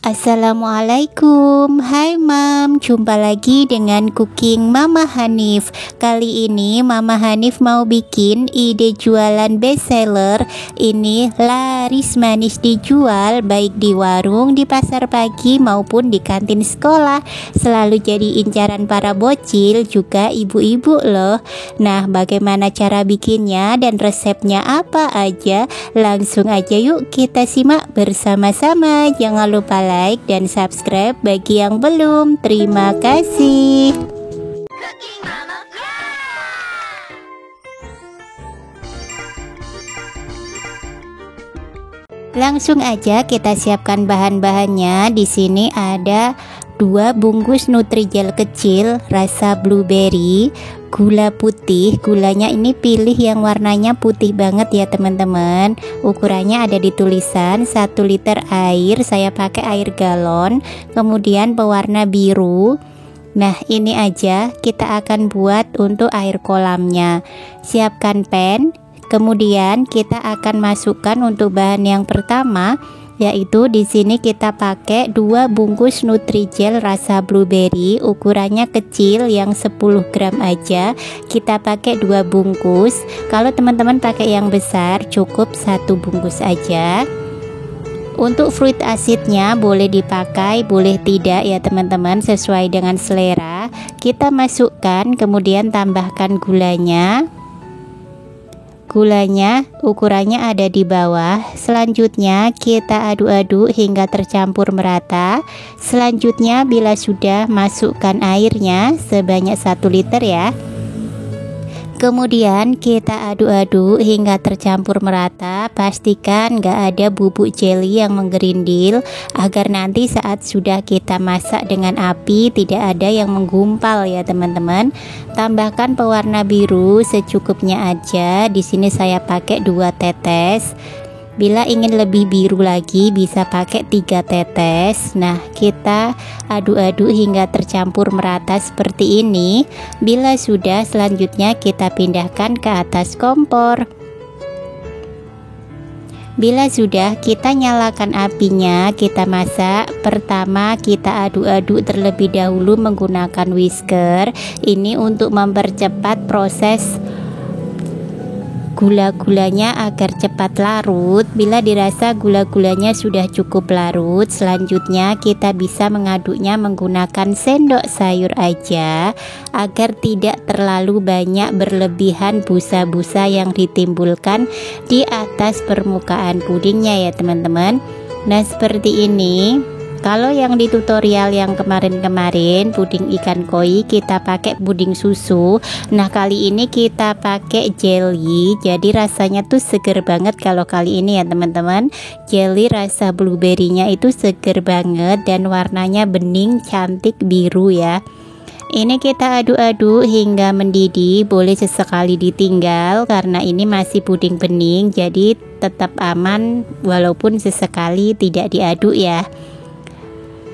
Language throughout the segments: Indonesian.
Assalamualaikum, hai Mam, jumpa lagi dengan Cooking Mama Hanif. Kali ini Mama Hanif mau bikin ide jualan bestseller. Ini laris manis dijual baik di warung, di pasar pagi maupun di kantin sekolah. Selalu jadi incaran para bocil, juga ibu-ibu loh. Nah, bagaimana cara bikinnya dan resepnya apa aja? Langsung aja yuk kita simak bersama-sama. Jangan lupa like dan subscribe bagi yang belum. Terima kasih. Langsung aja kita siapkan bahan-bahannya. Di sini ada 2 bungkus Nutrijel kecil rasa blueberry, gula putih. Gulanya ini pilih yang warnanya putih banget ya teman-teman. Ukurannya ada di tulisan 1 liter air, saya pakai air galon. Kemudian pewarna biru. Nah, ini aja kita akan buat untuk air kolamnya. Siapkan pan. Kemudian kita akan masukkan untuk bahan yang pertama, yaitu di sini kita pakai 2 bungkus Nutrijel rasa blueberry, ukurannya kecil yang 10 gram aja. Kita pakai 2 bungkus. Kalau teman-teman pakai yang besar cukup 1 bungkus aja. Untuk fruit acidnya boleh dipakai, boleh tidak ya teman-teman, sesuai dengan selera. Kita masukkan, kemudian tambahkan gulanya. Gulanya ukurannya ada di bawah. Selanjutnya kita aduk-aduk hingga tercampur merata. Selanjutnya bila sudah, masukkan airnya sebanyak 1 liter ya. Kemudian kita aduk-aduk hingga tercampur merata. Pastikan gak ada bubuk jelly yang menggerindil, agar nanti saat sudah kita masak dengan api tidak ada yang menggumpal ya teman-teman. Tambahkan pewarna biru secukupnya aja. Di sini saya pakai 2 tetes. Bila ingin lebih biru lagi bisa pakai 3 tetes. Nah, kita aduk-aduk hingga tercampur merata seperti ini. Bila sudah, selanjutnya kita pindahkan ke atas kompor. Bila sudah, kita nyalakan apinya, kita masak. Pertama kita aduk-aduk terlebih dahulu menggunakan whisker. Ini untuk mempercepat proses gula-gulanya agar cepat larut. Bila dirasa gula-gulanya sudah cukup larut, selanjutnya kita bisa mengaduknya menggunakan sendok sayur aja, agar tidak terlalu banyak berlebihan busa-busa yang ditimbulkan di atas permukaan pudingnya ya teman-teman. Nah, seperti ini. Kalau yang di tutorial yang kemarin-kemarin puding ikan koi kita pakai puding susu. Nah, kali ini kita pakai jelly, jadi rasanya tuh seger banget. Kalau kali ini ya teman-teman, jelly rasa blueberry-nya itu seger banget dan warnanya bening cantik biru ya. Ini kita aduk-aduk hingga mendidih, boleh sesekali ditinggal karena ini masih puding bening, jadi tetap aman walaupun sesekali tidak diaduk ya.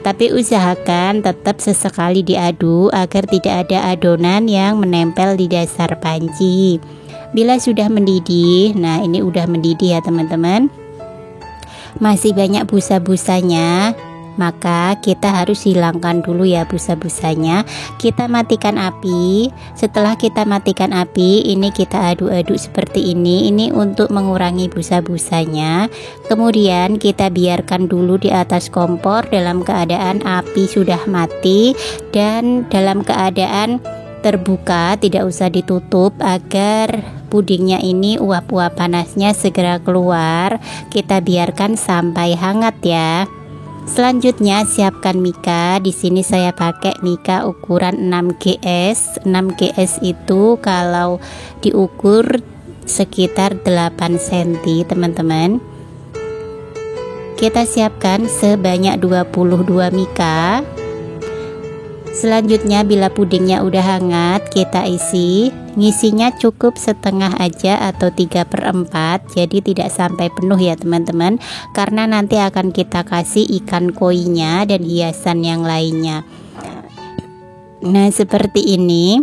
Tapi usahakan tetap sesekali diaduk agar tidak ada adonan yang menempel di dasar panci. Bila sudah mendidih, nah ini udah mendidih ya teman-teman, masih banyak busa-busanya, maka kita harus hilangkan dulu ya busa-busanya. Kita matikan api. Setelah kita matikan api, ini kita aduk-aduk seperti ini. Ini untuk mengurangi busa-busanya. Kemudian kita biarkan dulu di atas kompor dalam keadaan api sudah mati dan dalam keadaan terbuka, tidak usah ditutup agar pudingnya ini uap-uap panasnya segera keluar. Kita biarkan sampai hangat ya. Selanjutnya siapkan mika. Di sini saya pakai mika ukuran 6 GS. 6 GS itu kalau diukur sekitar 8 cm teman-teman. Kita siapkan sebanyak 22 mika. Selanjutnya bila pudingnya udah hangat, kita isi. Ngisinya cukup setengah aja atau 3/4, jadi tidak sampai penuh ya teman-teman, karena nanti akan kita kasih ikan koinya dan hiasan yang lainnya. Nah, seperti ini.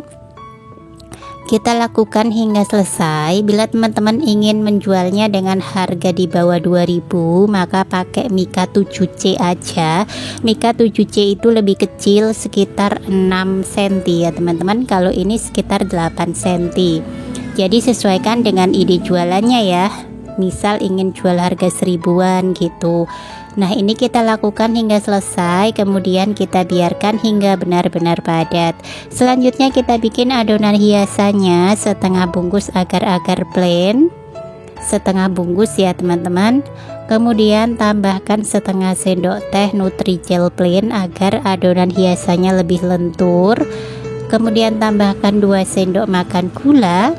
Kita lakukan hingga selesai. Bila teman-teman ingin menjualnya dengan harga di bawah 2000, maka pakai mika 7C aja. Mika 7C itu lebih kecil, sekitar 6 cm ya teman-teman. Kalau ini sekitar 8 cm. Jadi sesuaikan dengan ide jualannya ya. Misal ingin jual harga 1000-an gitu. Nah, ini kita lakukan hingga selesai, kemudian kita biarkan hingga benar-benar padat. Selanjutnya kita bikin adonan hiasannya setengah bungkus agar-agar plain, setengah bungkus ya teman-teman. Kemudian tambahkan setengah sendok teh Nutrijel plain agar adonan hiasannya lebih lentur. Kemudian tambahkan 2 sendok makan gula.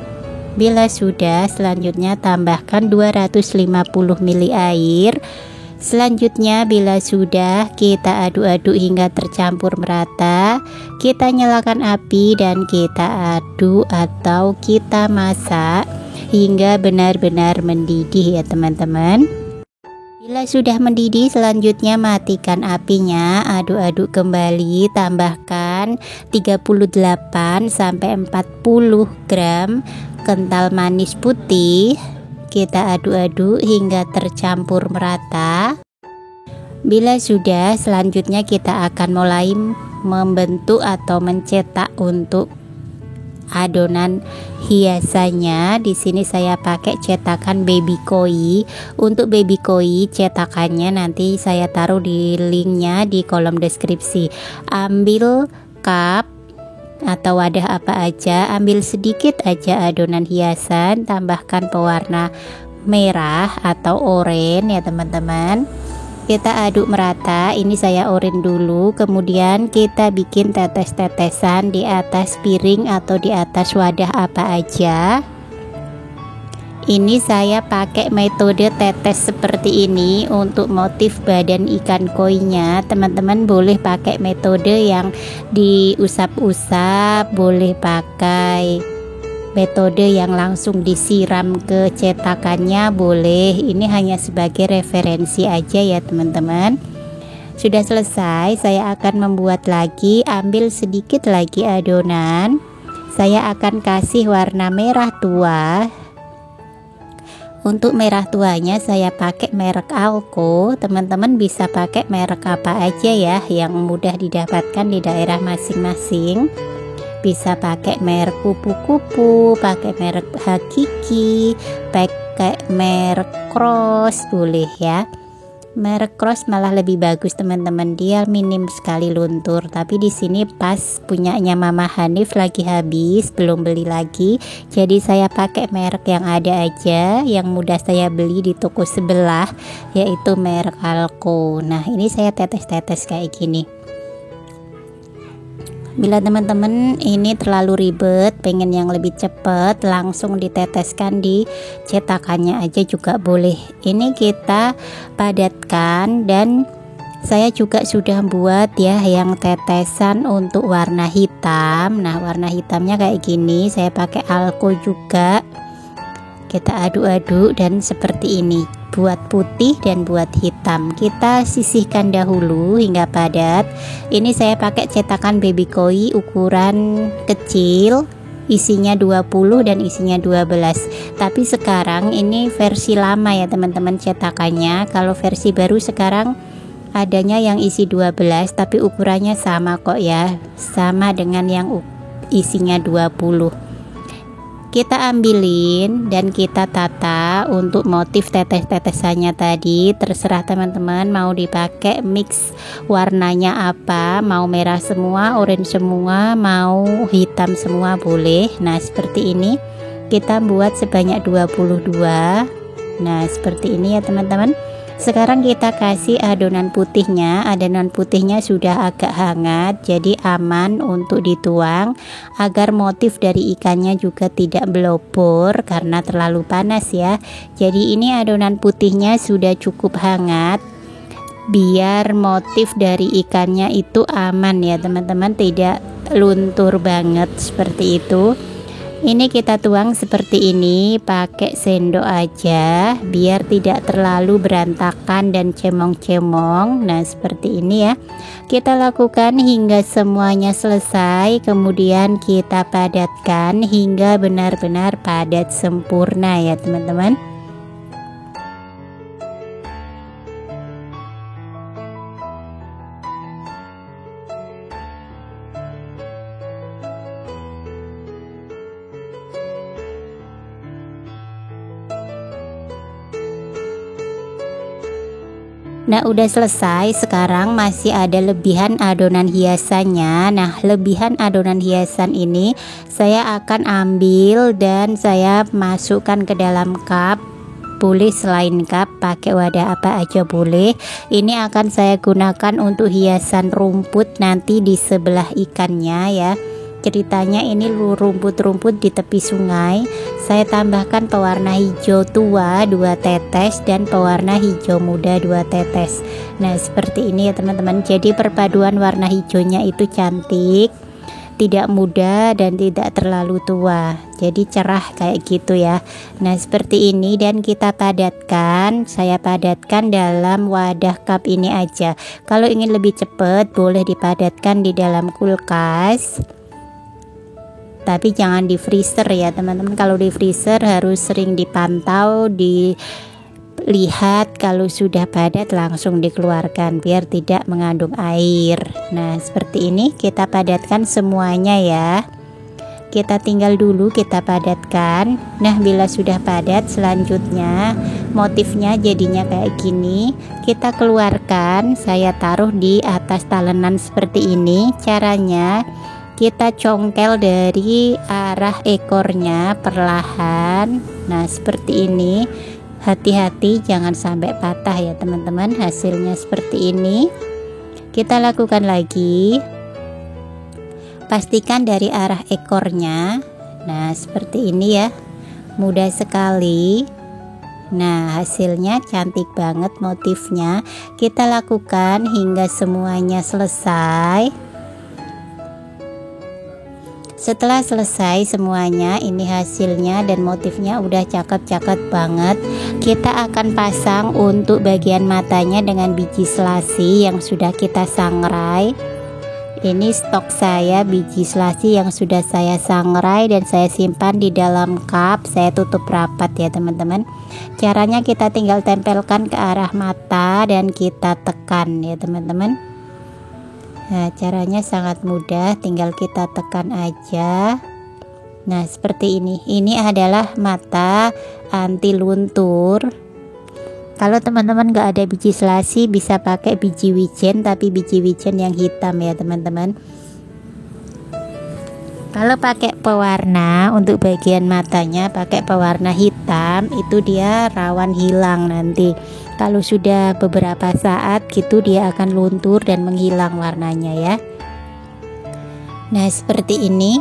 Bila sudah, selanjutnya tambahkan 250 ml air. Selanjutnya bila sudah, kita aduk-aduk hingga tercampur merata. Kita nyalakan api dan kita aduk atau kita masak hingga benar-benar mendidih ya teman-teman. Bila sudah mendidih, selanjutnya matikan apinya, aduk-aduk kembali, tambahkan 38 sampai 40 gram kental manis putih. Kita aduk-aduk hingga tercampur merata. Bila sudah, selanjutnya kita akan mulai membentuk atau mencetak untuk adonan hiasannya. Di sini saya pakai cetakan baby koi. Untuk baby koi cetakannya nanti saya taruh di linknya di kolom deskripsi. Ambil cup atau wadah apa aja, ambil sedikit aja adonan hiasan, tambahkan pewarna merah atau oranye ya teman-teman. Kita aduk merata. Ini saya oranye dulu, kemudian kita bikin tetes-tetesan di atas piring atau di atas wadah apa aja. Ini saya pakai metode tetes seperti ini untuk motif badan ikan koinya. Teman-teman boleh pakai metode yang diusap-usap, boleh pakai metode yang langsung disiram ke cetakannya, boleh. Ini hanya sebagai referensi aja ya teman-teman. Sudah selesai, saya akan membuat lagi. Ambil sedikit lagi adonan. Saya akan kasih warna merah tua. Untuk merah tuanya saya pakai merek Alko. Teman-teman bisa pakai merek apa aja ya yang mudah didapatkan di daerah masing-masing. Bisa pakai merek kupu-kupu, pakai merek Hakiki, pakai merek Cross, boleh ya. Merek Cross malah lebih bagus teman-teman, dia minim sekali luntur. Tapi di sini pas punyanya Mama Hanif lagi habis, belum beli lagi. Jadi saya pakai merek yang ada aja, yang mudah saya beli di toko sebelah, yaitu merek Alko. Nah, ini saya tetes-tetes kayak gini. Bila teman-teman ini terlalu ribet, pengen yang lebih cepat, langsung diteteskan di cetakannya aja juga boleh. Ini kita padatkan, dan saya juga sudah buat ya yang tetesan untuk warna hitam. Nah, warna hitamnya kayak gini, saya pakai Alko juga. Kita aduk-aduk dan seperti ini. Buat putih dan buat hitam, kita sisihkan dahulu hingga padat. Ini saya pakai cetakan baby koi ukuran kecil, isinya 20 dan isinya 12. Tapi sekarang ini versi lama ya teman-teman cetakannya. Kalau versi baru sekarang adanya yang isi 12 tapi ukurannya sama kok ya, sama dengan yang isinya 20. Kita ambilin dan kita tata untuk motif tetes-tetesannya tadi. Terserah teman-teman mau dipakai mix warnanya apa, mau merah semua, orange semua, mau hitam semua boleh. Nah, seperti ini kita buat sebanyak 22. Nah, seperti ini ya teman-teman. Sekarang kita kasih adonan putihnya. Adonan putihnya sudah agak hangat, jadi aman untuk dituang agar motif dari ikannya juga tidak melopor karena terlalu panas ya. Jadi ini adonan putihnya sudah cukup hangat biar motif dari ikannya itu aman ya teman-teman, tidak luntur banget seperti itu. Ini kita tuang seperti ini pakai sendok aja biar tidak terlalu berantakan dan cemong-cemong. Nah seperti ini ya, kita lakukan hingga semuanya selesai, kemudian kita padatkan hingga benar-benar padat sempurna ya teman-teman. Nah udah selesai, sekarang masih ada lebihan adonan hiasannya. Nah lebihan adonan hiasan ini saya akan ambil dan saya masukkan ke dalam cup. Boleh selain cup, pakai wadah apa aja boleh. Ini akan saya gunakan untuk hiasan rumput nanti di sebelah ikannya ya. Ceritanya ini rumput-rumput di tepi sungai. Saya tambahkan pewarna hijau tua 2 tetes dan pewarna hijau muda 2 tetes. Nah seperti ini ya teman-teman. Jadi perpaduan warna hijaunya itu cantik, tidak muda dan tidak terlalu tua, jadi cerah kayak gitu ya. Nah seperti ini, dan kita padatkan. Saya padatkan dalam wadah cup ini aja. Kalau ingin lebih cepat boleh dipadatkan di dalam kulkas, tapi jangan di freezer ya teman-teman. Kalau di freezer harus sering dipantau, dilihat, kalau sudah padat langsung dikeluarkan biar tidak mengandung air. Nah seperti ini kita padatkan semuanya ya. Kita tinggal dulu kita padatkan. Nah bila sudah padat, selanjutnya motifnya jadinya kayak gini. Kita keluarkan, saya taruh di atas talenan seperti ini. Caranya kita congkel dari arah ekornya perlahan. Nah seperti ini, hati-hati jangan sampai patah ya teman-teman. Hasilnya seperti ini. Kita lakukan lagi, pastikan dari arah ekornya. Nah seperti ini ya, mudah sekali. Nah hasilnya cantik banget motifnya. Kita lakukan hingga semuanya selesai. Setelah selesai semuanya, ini hasilnya dan motifnya udah cakep-cakep banget. Kita akan pasang untuk bagian matanya dengan biji selasi yang sudah kita sangrai. Ini stok saya biji selasi yang sudah saya sangrai dan saya simpan di dalam cup. Saya tutup rapat ya teman-teman. Caranya kita tinggal tempelkan ke arah mata dan kita tekan ya teman-teman. Nah caranya sangat mudah, tinggal kita tekan aja. Nah seperti ini adalah mata anti luntur. Kalau teman-teman gak ada biji selasi, bisa pakai biji wijen, tapi biji wijen yang hitam ya teman-teman. Kalau pakai pewarna untuk bagian matanya, pakai pewarna hitam, itu dia rawan hilang nanti. Kalau sudah beberapa saat gitu dia akan luntur dan menghilang warnanya ya. Nah seperti ini.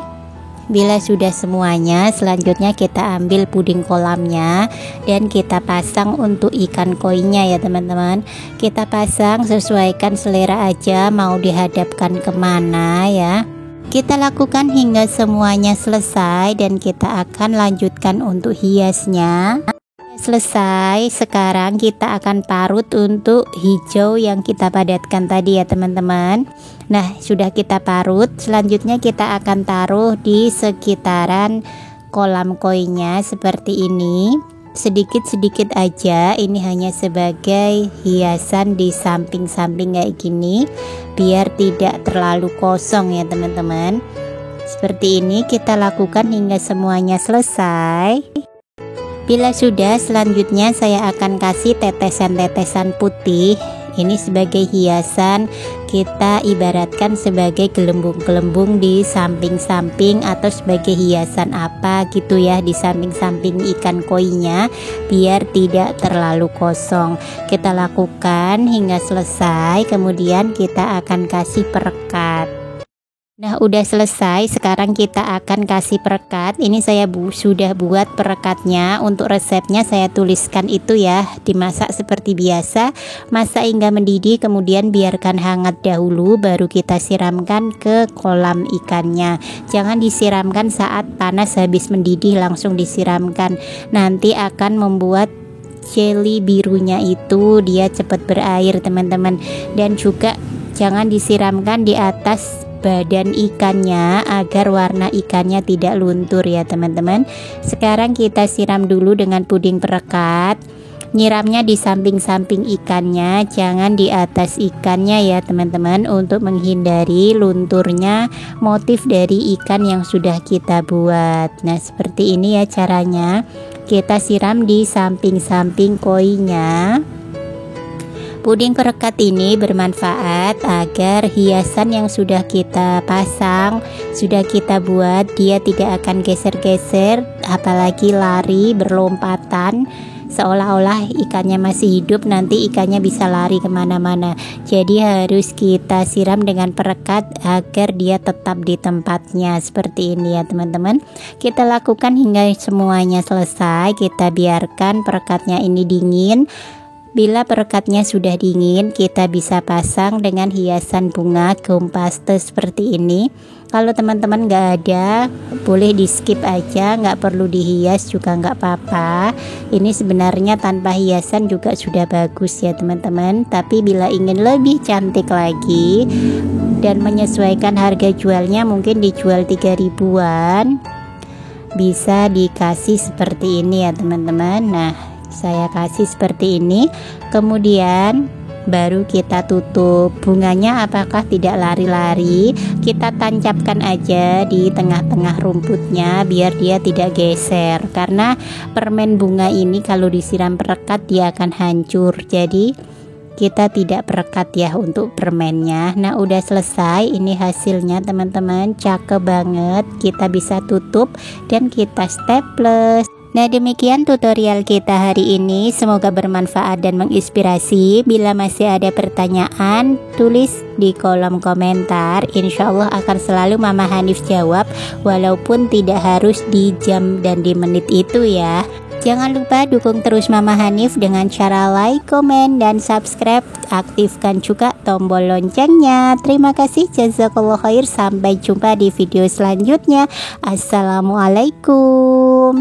Bila sudah semuanya, selanjutnya kita ambil puding kolamnya dan kita pasang untuk ikan koinya ya teman-teman. Kita pasang, sesuaikan selera aja mau dihadapkan kemana ya. Kita lakukan hingga semuanya selesai dan kita akan lanjutkan untuk hiasnya. Selesai, sekarang kita akan parut untuk hijau yang kita padatkan tadi ya teman-teman. Nah sudah kita parut, selanjutnya kita akan taruh di sekitaran kolam koinnya seperti ini. Sedikit-sedikit aja, ini hanya sebagai hiasan di samping-samping kayak gini, biar tidak terlalu kosong ya teman-teman. Seperti ini kita lakukan hingga semuanya selesai. Bila sudah, selanjutnya saya akan kasih tetesan-tetesan putih. Ini sebagai hiasan, kita ibaratkan sebagai gelembung-gelembung di samping-samping atau sebagai hiasan apa gitu ya di samping-samping ikan koinya, biar tidak terlalu kosong. Kita lakukan hingga selesai, kemudian kita akan kasih perekat. Nah, udah selesai. Sekarang kita akan kasih perekat. Ini saya sudah buat perekatnya. Untuk resepnya saya tuliskan itu ya. Dimasak seperti biasa. Masak hingga mendidih, kemudian biarkan hangat dahulu, baru kita siramkan ke kolam ikannya. Jangan disiramkan saat panas habis mendidih, langsung disiramkan. Nanti akan membuat jelly birunya itu dia cepat berair, teman-teman. Dan juga jangan disiramkan di atas badan ikannya agar warna ikannya tidak luntur ya teman-teman. Sekarang kita siram dulu dengan puding perekat. Nyiramnya di samping-samping ikannya, jangan di atas ikannya ya teman-teman, untuk menghindari lunturnya motif dari ikan yang sudah kita buat. Nah, seperti ini ya caranya. Kita siram di samping-samping koinya. Puding perekat ini bermanfaat agar hiasan yang sudah kita pasang, sudah kita buat, dia tidak akan geser-geser, apalagi lari berlompatan seolah-olah ikannya masih hidup. Nanti ikannya bisa lari kemana-mana. Jadi harus kita siram dengan perekat agar dia tetap di tempatnya. Seperti ini ya teman-teman. Kita lakukan hingga semuanya selesai. Kita biarkan perekatnya ini dingin. Bila perekatnya sudah dingin, kita bisa pasang dengan hiasan bunga gaun paste seperti ini. Kalau teman-teman nggak ada, boleh di skip aja, nggak perlu dihias juga nggak apa-apa. Ini sebenarnya tanpa hiasan juga sudah bagus ya teman-teman. Tapi bila ingin lebih cantik lagi dan menyesuaikan harga jualnya, mungkin dijual 3 ribuan, bisa dikasih seperti ini ya teman-teman. Nah, saya kasih seperti ini, kemudian baru kita tutup. Bunganya apakah tidak lari-lari, kita tancapkan aja di tengah-tengah rumputnya biar dia tidak geser, karena permen bunga ini kalau disiram perekat dia akan hancur. Jadi kita tidak perekat ya untuk permennya. Nah, udah selesai. Ini hasilnya teman-teman, cakep banget. Kita bisa tutup dan kita staples. Nah, demikian tutorial kita hari ini. Semoga bermanfaat dan menginspirasi. Bila masih ada pertanyaan, tulis di kolom komentar. Insya Allah akan selalu Mama Hanif jawab, walaupun tidak harus di jam dan di menit itu ya. Jangan lupa dukung terus Mama Hanif dengan cara like, komen, dan subscribe. Aktifkan juga tombol loncengnya. Terima kasih, jazakallah khair. Sampai jumpa di video selanjutnya. Assalamualaikum.